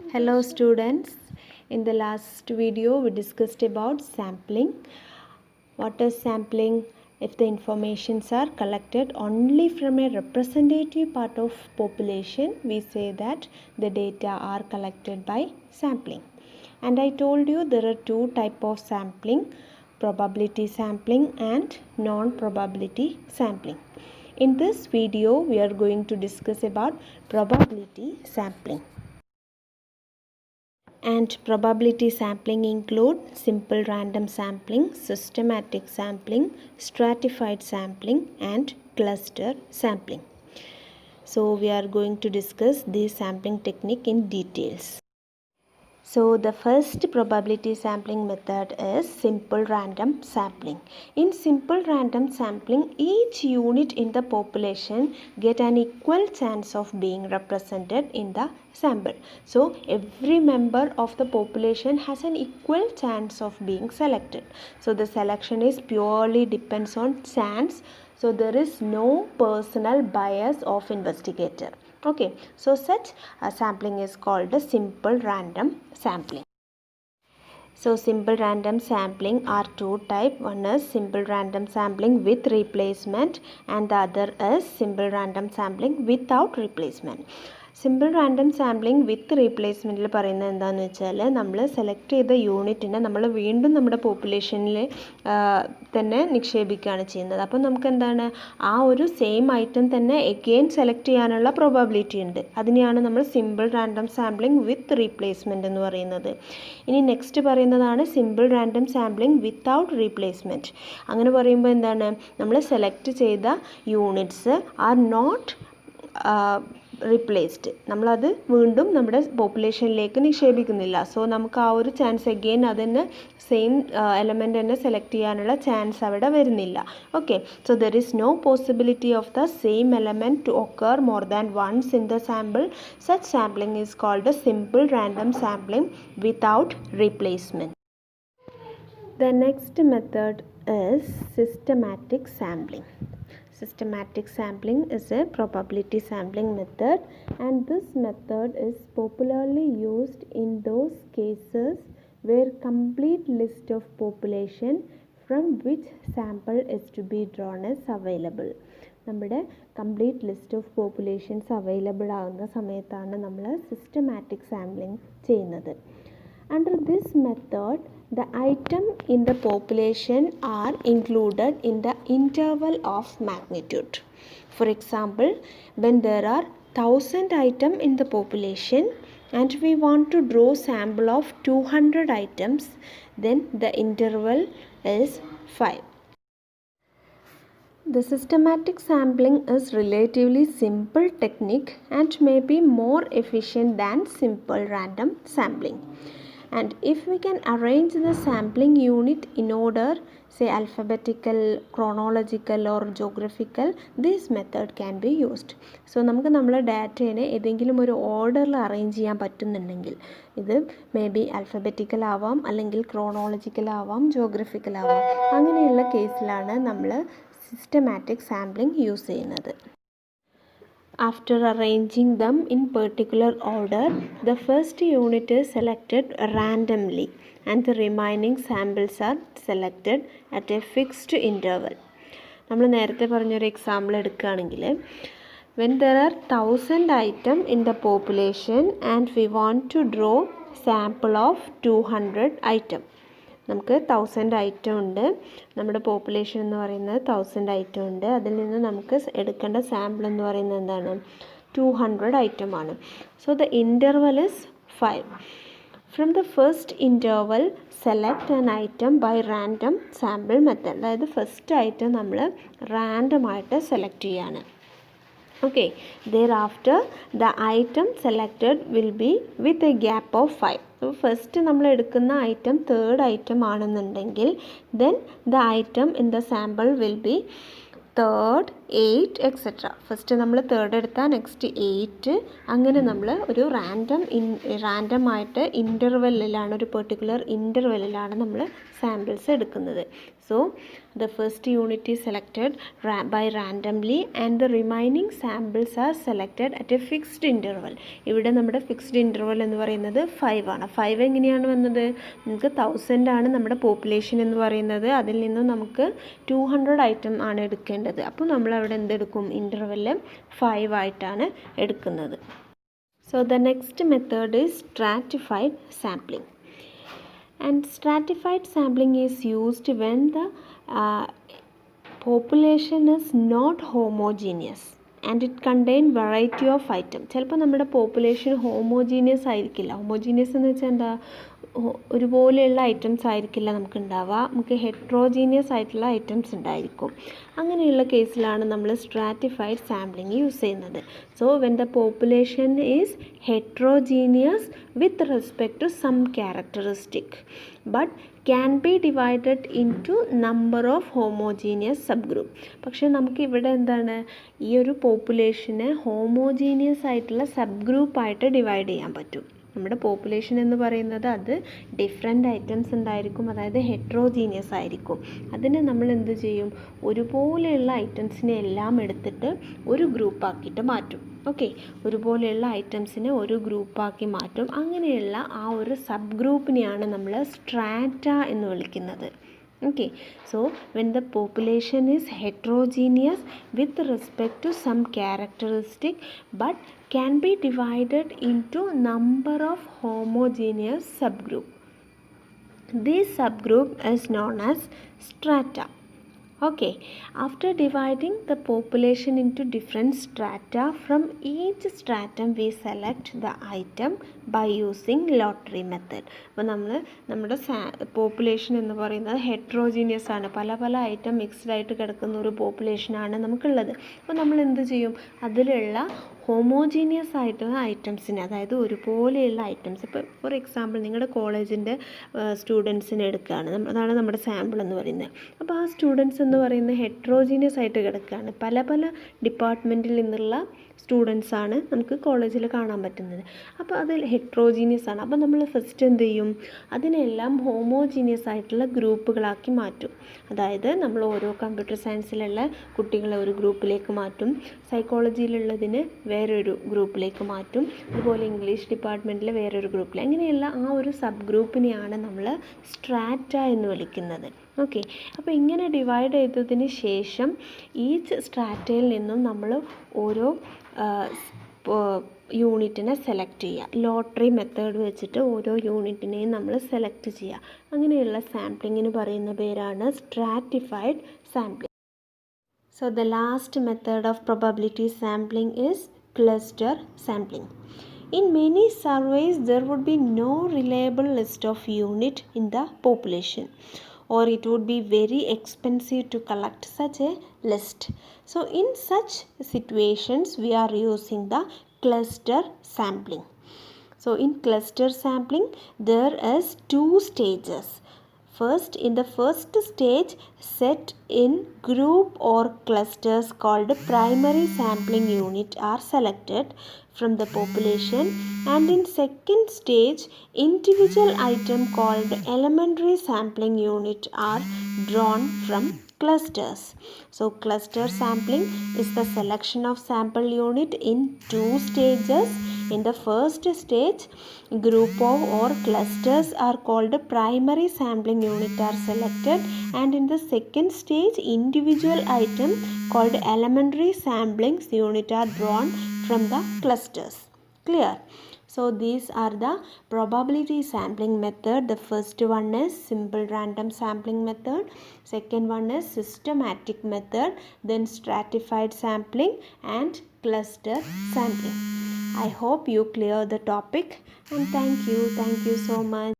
Hello students, in the last video we discussed about sampling. What is sampling? If the informations are collected only from a representative part of population, we say that the data are collected by sampling. And I told you there are two types of sampling, probability sampling and non-probability sampling. In this video we are going to discuss about probability sampling. And probability sampling include simple random sampling, systematic sampling, stratified sampling and cluster sampling. So we are going to discuss this sampling technique in details. So the first probability sampling method is simple random sampling. In simple random sampling, each unit in the population get an equal chance of being represented in the sample. So every member of the population has an equal chance of being selected. So the selection is purely depends on chance. So there is no personal bias of investigator. Okay, so such a sampling is called a simple random sampling. So simple random sampling are two types. One is simple random sampling with replacement and the other is simple random sampling without replacement. Simple random sampling with റീപ്ലേസ്മെൻറ്റിൽ പറയുന്നത് എന്താണെന്ന് വെച്ചാൽ നമ്മൾ select ചെയ്ത യൂണിറ്റിനെ നമ്മൾ വീണ്ടും നമ്മുടെ പോപ്പുലേഷനിൽ തന്നെ നിക്ഷേപിക്കുകയാണ് ചെയ്യുന്നത്. അപ്പോൾ നമുക്ക് എന്താണ് ആ ഒരു സെയിം ഐറ്റം തന്നെ എഗെയിൻ സെലക്ട് ചെയ്യാനുള്ള പ്രോബബിലിറ്റി ഉണ്ട്. അതിനെയാണ് നമ്മൾ സിമ്പിൾ റാൻഡം സാമ്പിളിംഗ് വിത്ത് റീപ്ലേസ്മെൻറ്റ് എന്ന് പറയുന്നത്. ഇനി നെക്സ്റ്റ് പറയുന്നതാണ് simple random sampling without replacement. അങ്ങനെ പറയുമ്പോൾ എന്താണ് നമ്മൾ സെലക്ട് ചെയ്ത യൂണിറ്റ്സ് ആർ നോട്ട് റീപ്ലേസ്ഡ്, നമ്മളത് വീണ്ടും നമ്മുടെ പോപ്പുലേഷനിലേക്ക് നിക്ഷേപിക്കുന്നില്ല. സോ നമുക്ക് ആ ഒരു ചാൻസ് അഗെയിൻ അതന്നെ സെയിം എലമെൻ്റ് തന്നെ സെലക്ട് ചെയ്യാനുള്ള ചാൻസ് അവിടെ വരുന്നില്ല. Okay, so there is no possibility of the same element to occur more than once in the sample. Such sampling is called simple random sampling without replacement. The next method is systematic sampling. Systematic sampling is a probability sampling method, and this method is popularly used in those cases where complete list of population from which sample is to be drawn is available. നമ്മുടെ complete list of populations available ആകുന്ന സമയത്താണ് നമ്മൾ systematic sampling ചെയ്യുന്നത്. Under this method, the item in the population are included in the interval of magnitude. For example, when there are 1000 items in the population and we want to draw sample of 200 items, then the interval is 5. The systematic sampling is relatively simple technique and may be more efficient than simple random sampling. And if we can arrange the sampling unit in order, say alphabetical, chronological or geographical, this method can be used. So നമുക്ക് നമ്മളെ ഡാറ്റേനെ ഏതെങ്കിലും ഒരു ഓർഡറിൽ arrange ചെയ്യാൻ പറ്റുന്നുണ്ടെങ്കിൽ, ഇത് may be alphabetical ആവാം, അല്ലെങ്കിൽ ക്രോണോളജിക്കൽ ആവാം, ജോഗ്രഫിക്കൽ ആവാം, അങ്ങനെയുള്ള കേസിലാണ് നമ്മൾ സിസ്റ്റമാറ്റിക് സാമ്പിളിംഗ് യൂസ് ചെയ്യുന്നത്. After arranging them in particular order, the first unit is selected randomly and the remaining samples are selected at a fixed interval. നമ്മൾ നേരത്തെ പറഞ്ഞൊരു എക്സാമ്പിൾ എടുക്കുകയാണെങ്കിൽ, when there are 1000 items in the population and we want to draw sample of 200 items. നമുക്ക് 1000 item ഉണ്ട്, നമ്മുടെ population എന്ന് പറയുന്നത് 1000 item ഉണ്ട്. അതിൽ നിന്ന് നമുക്ക് എടുക്കേണ്ട സാമ്പിൾ എന്ന് പറയുന്നത് എന്താണ്? 200 ഐറ്റം ആണ്. So the interval is 5. From the first interval select an item by random sample method. അതായത് ഫസ്റ്റ് ഐറ്റം നമ്മൾ റാൻഡമായിട്ട് സെലക്ട് ചെയ്യാണ്. Okay, thereafter the item selected will be with a gap of 5. So first നമ്മൾ എടുക്കുന്ന item third item ആണെന്നുണ്ടെങ്കിൽ then the item in the sample will be third, 8 etcetera. First നമ്മൾ third എടുത്താൽ next 8, അങ്ങനെ നമ്മൾ ഒരു റാൻഡമായിട്ട് ഇൻ്റർവെല്ലിലാണ്, ഒരു പെർട്ടിക്കുലർ ഇൻ്റർവെല്ലിലാണ് നമ്മൾ സാമ്പിൾസ് എടുക്കുന്നത്. So the first unit is selected by randomly and the remaining samples are selected at a fixed interval. ഇവിടെ നമ്മുടെ ഫിക്സ്ഡ് ഇൻ്റർവൽ എന്ന് പറയുന്നത് 5 ആണ്. 5 എങ്ങനെയാണ് വന്നത്? നമുക്ക് 1000 ആണ് നമ്മുടെ പോപ്പുലേഷൻ എന്ന് പറയുന്നത്. അതിൽ നിന്നും നമുക്ക് 200 ഐറ്റം ആണ് എടുക്കേണ്ടത്. അപ്പോൾ നമ്മൾ അവിടെ എന്തെടുക്കും? ഇൻ്റർവെല് 5 ആയിട്ടാണ് എടുക്കുന്നത്. So the next method is stratified sampling. And stratified sampling is used when the population is not homogeneous and it contain variety of items. ചിലപ്പോൾ നമ്മുടെ പോപ്പുലേഷൻ ഹോമോജീനിയസ് ആയിരിക്കില്ല. ഹോമോജീനിയസ് എന്ന് വെച്ചാൽ എന്താ? ഒരുപോലെയുള്ള ഐറ്റംസ് ആയിരിക്കില്ല നമുക്ക് ഉണ്ടാവുക. നമുക്ക് ഹെട്രോജീനിയസ് ആയിട്ടുള്ള ഐറ്റംസ് ഉണ്ടായിരിക്കും. അങ്ങനെയുള്ള കേസിലാണ് നമ്മൾ സ്ട്രാറ്റിഫൈഡ് സാമ്പിളിംഗ് യൂസ് ചെയ്യുന്നത്. So when the population is heterogeneous with respect to some characteristic but can be divided into number of homogeneous sub group. പക്ഷേ നമുക്കിവിടെ എന്താണ്? ഈ ഒരു പോപ്പുലേഷനെ ഹോമോജീനിയസ് ആയിട്ടുള്ള സബ് ഗ്രൂപ്പായിട്ട് ഡിവൈഡ് ചെയ്യാൻ പറ്റും. നമ്മുടെ പോപ്പുലേഷൻ എന്ന് പറയുന്നത് അത് ഡിഫറെൻ്റ് ഐറ്റംസ് ഉണ്ടായിരിക്കും, അതായത് ഹെട്രോജീനിയസ് ആയിരിക്കും. അതിനെ നമ്മൾ എന്ത് ചെയ്യും? ഒരുപോലെയുള്ള ഐറ്റംസിനെ എല്ലാം എടുത്തിട്ട് ഒരു ഗ്രൂപ്പാക്കിയിട്ട് മാറ്റും. ഓക്കെ, ഒരുപോലെയുള്ള ഐറ്റംസിനെ ഒരു ഗ്രൂപ്പാക്കി മാറ്റും. അങ്ങനെയുള്ള ആ ഒരു സബ് ഗ്രൂപ്പിനെയാണ് നമ്മൾ സ്ട്രാറ്റ എന്ന് വിളിക്കുന്നത്. Okay, so when the population is heterogeneous with respect to some characteristic but can be divided into number of homogeneous subgroup, this subgroup is known as strata. Okay, after dividing the population into different strata, from each stratum we select the item by using lottery method. അപ്പോൾ നമ്മുടെ population എന്ന് പറയുന്നത് heterogeneous ആണ്. പല പല item mixed ആയിട്ട് കിടക്കുന്ന ഒരു പോപ്പുലേഷനാണ് നമുക്കുള്ളത്. അപ്പോൾ നമ്മൾ എന്ത് ചെയ്യും? അതിലുള്ള ഹോമോജീനിയസ് ആയിട്ടുള്ള ഐറ്റംസിനെ, അതായത് ഒരുപോലെയുള്ള ഐറ്റംസ്, ഇപ്പോൾ ഫോർ എക്സാമ്പിൾ നിങ്ങളുടെ കോളേജിൻ്റെ സ്റ്റുഡൻസിനെ എടുക്കുകയാണ്. അതാണ് നമ്മുടെ സാമ്പിൾ എന്ന് പറയുന്നത്. അപ്പോൾ ആ സ്റ്റുഡൻസ് എന്ന് പറയുന്നത് ഹെട്രോജീനിയസ് ആയിട്ട് കിടക്കുകയാണ്. പല പല ഡിപ്പാർട്ട്മെൻറ്റിൽ നിന്നുള്ള സ്റ്റുഡൻസാണ് നമുക്ക് കോളേജിൽ കാണാൻ പറ്റുന്നത്. അപ്പോൾ അത് ഹെട്രോജീനിയസ് ആണ്. അപ്പോൾ നമ്മൾ ഫസ്റ്റ് എന്ത് ചെയ്യും? അതിനെല്ലാം ഹോമോജീനിയസ് ആയിട്ടുള്ള ഗ്രൂപ്പുകളാക്കി മാറ്റും. അതായത് നമ്മൾ ഓരോ കമ്പ്യൂട്ടർ സയൻസിലുള്ള കുട്ടികളെ ഒരു ഗ്രൂപ്പിലേക്ക് മാറ്റും, സൈക്കോളജിയിലുള്ളതിന് വേറൊരു ഗ്രൂപ്പിലേക്ക് മാറ്റും, അതുപോലെ ഇംഗ്ലീഷ് ഡിപ്പാർട്ട്മെൻറ്റിൽ വേറൊരു ഗ്രൂപ്പിൽ, അങ്ങനെയുള്ള ആ ഒരു സബ് ഗ്രൂപ്പിനെയാണ് നമ്മൾ സ്ട്രാറ്റ എന്ന് വിളിക്കുന്നത്. ഓക്കെ, അപ്പോൾ ഇങ്ങനെ ഡിവൈഡ് ചെയ്തതിന് ശേഷം ഈച്ച് സ്ട്രാറ്റയിൽ നിന്നും നമ്മൾ ഓരോ യൂണിറ്റിനെ സെലക്ട് ചെയ്യുക. ലോട്ടറി മെത്തേഡ് വെച്ചിട്ട് ഓരോ യൂണിറ്റിനെയും നമ്മൾ സെലക്ട് ചെയ്യുക. അങ്ങനെയുള്ള സാമ്പിളിങ്ങിന് പറയുന്ന പേരാണ് stratified sampling. So the last method of probability sampling is cluster sampling. In many surveys there would be no reliable list of unit in the population, or it would be very expensive to collect such a list. So in such situations we are using the cluster sampling. So in cluster sampling there is 2 stages. First, in the first stage, set in group or clusters called primary sampling unit are selected from the population, and in second stage, individual item called elementary sampling unit are drawn from clusters. So cluster sampling is the selection of sample unit in 2 stages. In the first stage, group of or clusters are called primary sampling unit are selected, and in the second stage, individual item called elementary sampling unit are drawn from the clusters. Clear? So these are the probability sampling method. The first one is simple random sampling method. Second one is systematic method. Then stratified sampling and cluster sampling. I hope you clear the topic, and thank you so much.